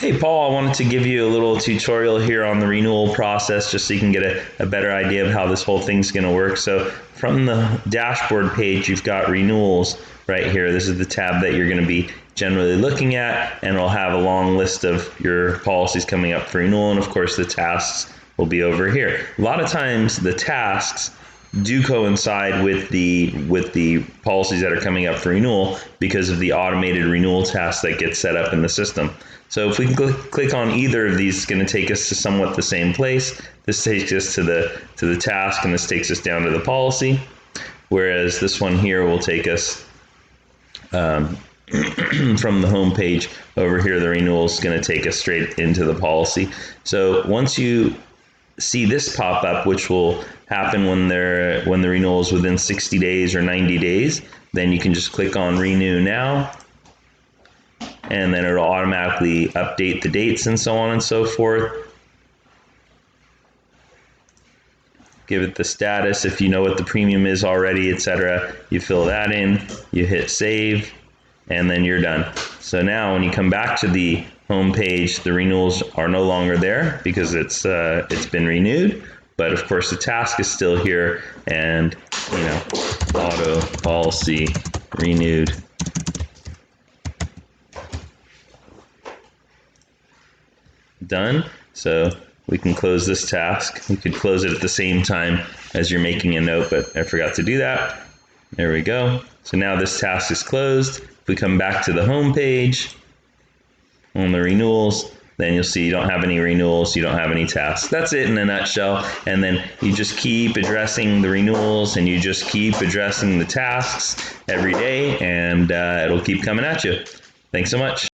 Hey Paul, I wanted to give you a little tutorial here on the renewal process just so you can get a better idea of how this whole thing's going to work. So from the dashboard page, you've got renewals right here. This is the tab that you're going to be generally looking at, and it'll have a long list of your policies coming up for renewal, and of course the tasks will be over here. A lot of times the tasks do coincide with the policies that are coming up for renewal because of the automated renewal tasks that get set up in the system. So if we can click on either of these, it's going to take us to somewhat the same place. This takes us to the task, and this takes us down to the policy, whereas this one here will take us from the home page over here. The renewal is going to take us straight into the policy. So once you see this pop up, which will happen when the renewal is within 60 days or 90 days, then you can just click on Renew Now, and then it'll automatically update the dates and so on and so forth. Give it the status if you know what the premium is already, etc. You fill that in, you hit save, and then you're done. So now when you come back to the home page, the renewals are no longer there because it's been renewed. But of course the task is still here, and auto policy renewed. Done. So we can close this task. You could close it at the same time as you're making a note, but I forgot to do that. There we go. So now this task is closed. If we come back to the home page on the renewals, then you'll see you don't have any renewals, you don't have any tasks. That's it in a nutshell. And then you just keep addressing the renewals, and you just keep addressing the tasks every day, and it'll keep coming at you. Thanks so much.